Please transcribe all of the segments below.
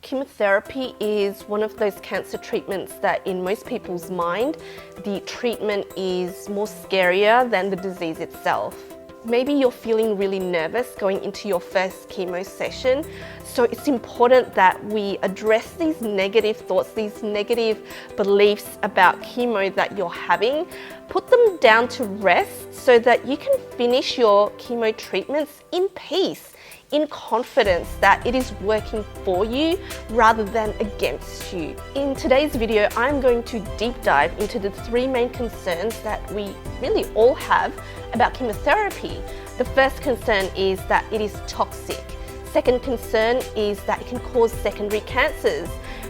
Chemotherapy is one of those cancer treatments that in most people's mind, the treatment is more scarier than the disease itself. Maybe you're feeling really nervous going into your first chemo session, so it's important that we address these negative thoughts, these negative beliefs about chemo that you're having, put them down to rest so that you can finish your chemo treatments in peace, in confidence that it is working for you rather than against you. In today's video, I'm going to deep dive into the three main concerns that we really all have about chemotherapy. The first concern is that it is toxic. Second concern is that it can cause secondary cancers.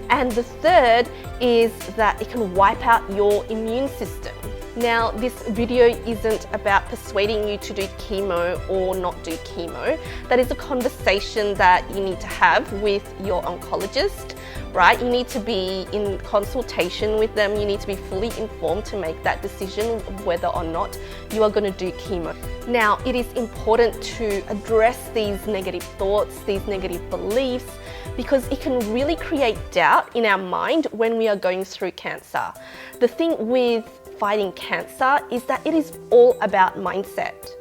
And the third is that it can wipe out your immune system. Now, this video isn't about persuading you to do chemo or not do chemo. That is a conversation that you need to have with your oncologist, right? You need to be in consultation with them. You need to be fully informed to make that decision of whether or not you are going to do chemo. Now, it is important to address these negative thoughts, these negative beliefs, because it can really create doubt in our mind when we are going through cancer. The thing with fighting cancer is that it is all about mindset.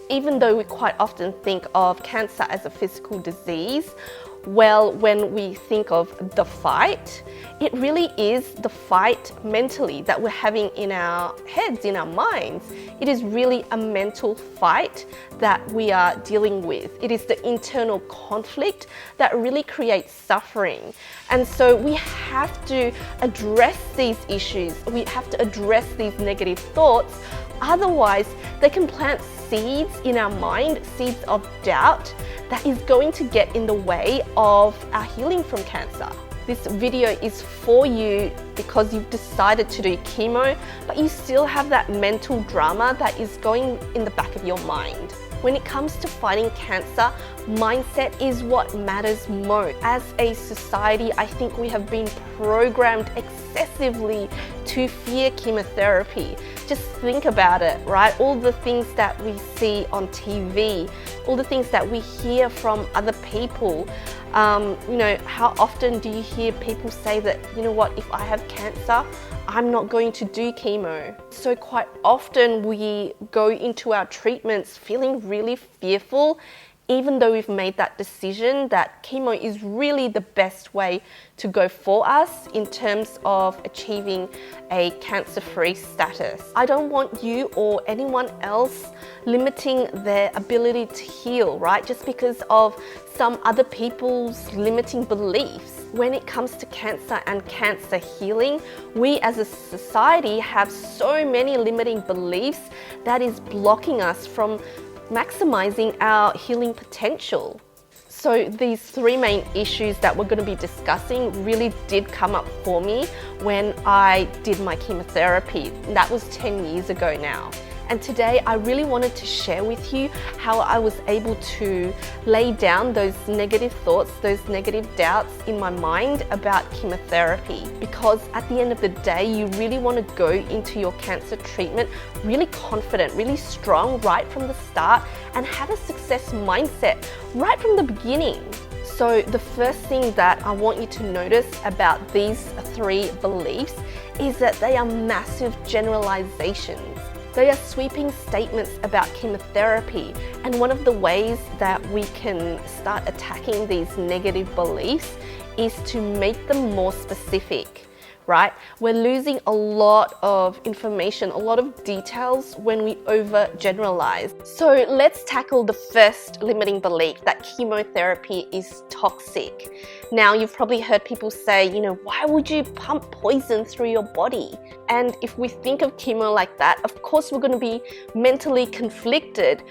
Even though we quite often think of cancer as a physical disease, well, when we think of the fight, it really is the fight mentally that we're having in our heads, in our minds. It is really a mental fight that we are dealing with. It is the internal conflict that really creates suffering. And so we have to address these issues. We have to address these negative thoughts. Otherwise, they can plant seeds in our mind, seeds of doubt that is going to get in the way of our healing from cancer. This video is for you because you've decided to do chemo, but you still have that mental drama that is going in the back of your mind. When it comes to fighting cancer, mindset is what matters most. As a society, I think we have been programmed excessively to fear chemotherapy. Just think about it, right? All the things that we see on TV, all the things that we hear from other people. How often do you hear people say that, you know what, if I have cancer, I'm not going to do chemo. So quite often we go into our treatments feeling really fearful, even though we've made that decision that chemo is really the best way to go for us in terms of achieving a cancer-free status. I don't want you or anyone else limiting their ability to heal, right? Just because of some other people's limiting beliefs. When it comes to cancer and cancer healing, we as a society have so many limiting beliefs that is blocking us from maximizing our healing potential. So these three main issues that we're going to be discussing really did come up for me when I did my chemotherapy. That was 10 years ago now. And today I really wanted to share with you how I was able to lay down those negative thoughts, those negative doubts in my mind about chemotherapy. Because at the end of the day, you really want to go into your cancer treatment really confident, really strong right from the start, and have a success mindset right from the beginning. So the first thing that I want you to notice about these three beliefs is that they are massive generalizations. They are sweeping statements about chemotherapy, and one of the ways that we can start attacking these negative beliefs is to make them more specific, right? We're losing a lot of information, a lot of details when we overgeneralize. So let's tackle the first limiting belief, that chemotherapy is toxic. Now, you've probably heard people say, why would you pump poison through your body? And if we think of chemo like that, of course we're going to be mentally conflicted.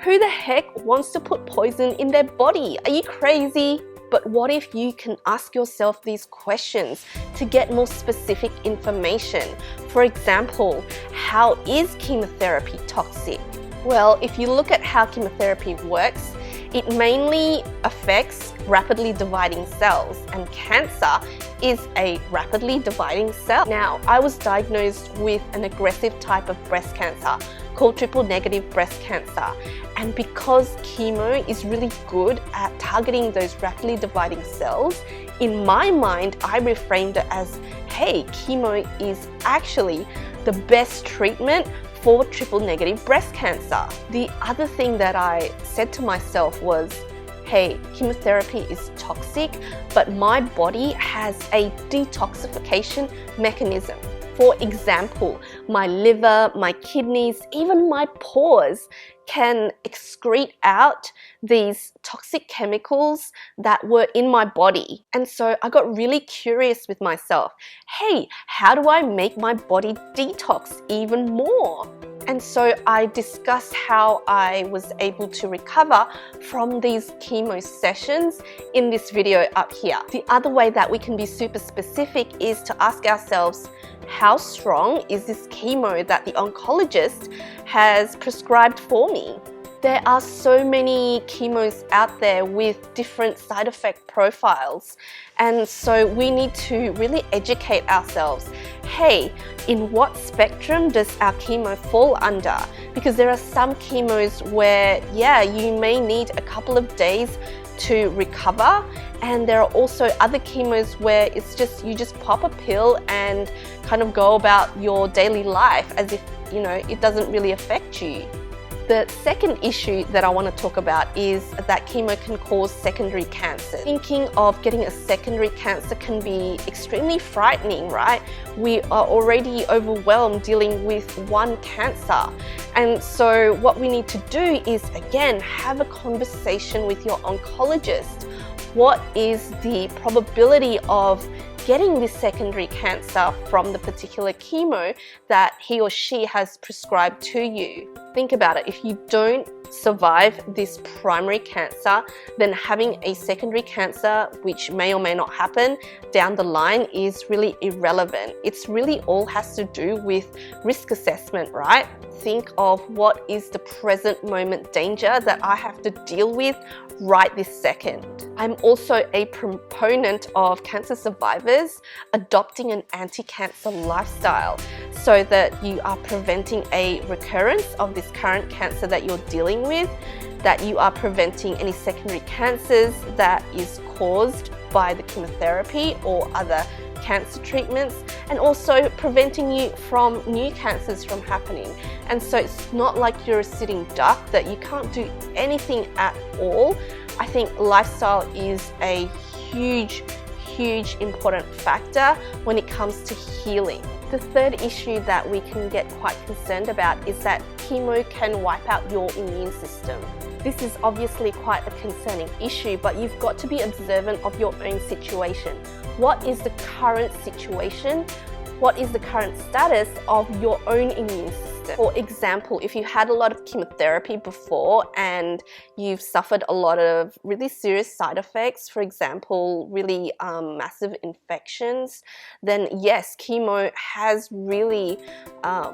Who the heck wants to put poison in their body? Are you crazy? But what if you can ask yourself these questions to get more specific information? For example, how is chemotherapy toxic? Well, if you look at how chemotherapy works, it mainly affects rapidly dividing cells, and cancer is a rapidly dividing cell. Now, I was diagnosed with an aggressive type of breast cancer called triple-negative breast cancer. And because chemo is really good at targeting those rapidly dividing cells, in my mind, I reframed it as, hey, chemo is actually the best treatment for triple negative breast cancer. The other thing that I said to myself was, hey, chemotherapy is toxic, but my body has a detoxification mechanism. For example, my liver, my kidneys, even my pores can excrete out these toxic chemicals that were in my body. And so I got really curious with myself. Hey, how do I make my body detox even more? And so I discussed how I was able to recover from these chemo sessions in this video up here. The other way that we can be super specific is to ask ourselves, how strong is this chemo that the oncologist has prescribed for me? There are so many chemos out there with different side effect profiles, and so we need to really educate ourselves. Hey, in what spectrum does our chemo fall under? Because there are some chemos where, yeah, you may need a couple of days to recover, and there are also other chemos where it's just, you just pop a pill and kind of go about your daily life as if, you know, it doesn't really affect you. The second issue that I want to talk about is that chemo can cause secondary cancer. Thinking of getting a secondary cancer can be extremely frightening, right? We are already overwhelmed dealing with one cancer. And so what we need to do is, again, have a conversation with your oncologist. What is the probability of getting this secondary cancer from the particular chemo that he or she has prescribed to you? Think about it. If you don't survive this primary cancer, then having a secondary cancer, which may or may not happen down the line, is really irrelevant. It's really all has to do with risk assessment, right? Think of what is the present moment danger that I have to deal with right this second. I'm also a proponent of cancer survivors adopting an anti-cancer lifestyle so that you are preventing a recurrence of this current cancer that you're dealing with, that you are preventing any secondary cancers that is caused by the chemotherapy or other cancer treatments, and also preventing you from new cancers from happening. And so it's not like you're a sitting duck that you can't do anything at all. I think lifestyle is a huge important factor when it comes to healing. The third issue that we can get quite concerned about is that chemo can wipe out your immune system. This is obviously quite a concerning issue, but you've got to be observant of your own situation. What is the current situation? What is the current status of your own immune system? For example, if you had a lot of chemotherapy before and you've suffered a lot of really serious side effects, for example, really massive infections, then yes, chemo has really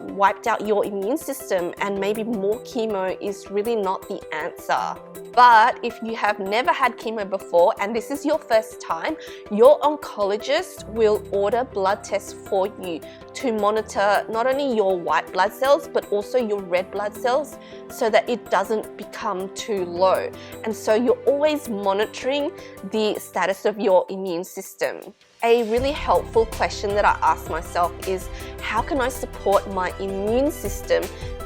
wiped out your immune system, and maybe more chemo is really not the answer. But if you have never had chemo before and this is your first time, your oncologist will order blood tests for you to monitor not only your white blood cells but also your red blood cells so that it doesn't become too low. And so you're always monitoring the status of your immune system. A really helpful question that I ask myself is, how can I support my immune system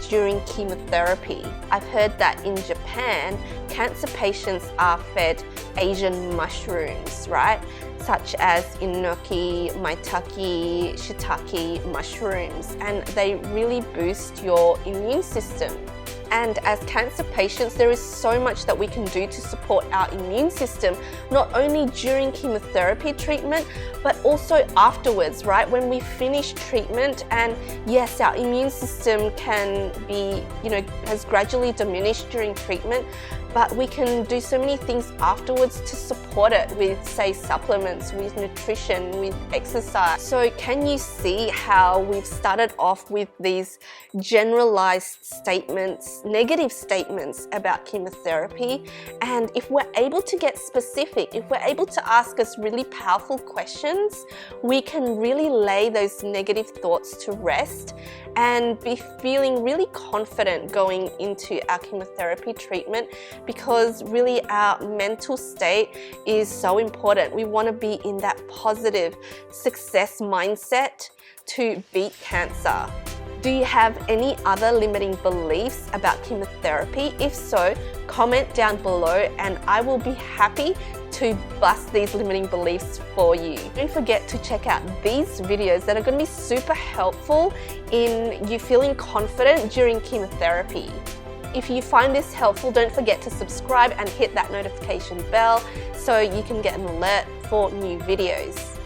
during chemotherapy? I've heard that in Japan, cancer patients are fed Asian mushrooms, right? Such as enoki, maitake, shiitake mushrooms, and they really boost your immune system. And as cancer patients, there is so much that we can do to support our immune system, not only during chemotherapy treatment, but also afterwards, right? When we finish treatment, and yes, our immune system can be, has gradually diminished during treatment, but we can do so many things afterwards to support it with, say, supplements, with nutrition, with exercise. So can you see how we've started off with these generalized statements, negative statements about chemotherapy? And if we're able to get specific, if we're able to ask us really powerful questions, we can really lay those negative thoughts to rest and be feeling really confident going into our chemotherapy treatment because really our mental state is so important. We want to be in that positive success mindset to beat cancer. Do you have any other limiting beliefs about chemotherapy? If so, comment down below and I will be happy to bust these limiting beliefs for you. Don't forget to check out these videos that are going to be super helpful in you feeling confident during chemotherapy. If you find this helpful, don't forget to subscribe and hit that notification bell so you can get an alert for new videos.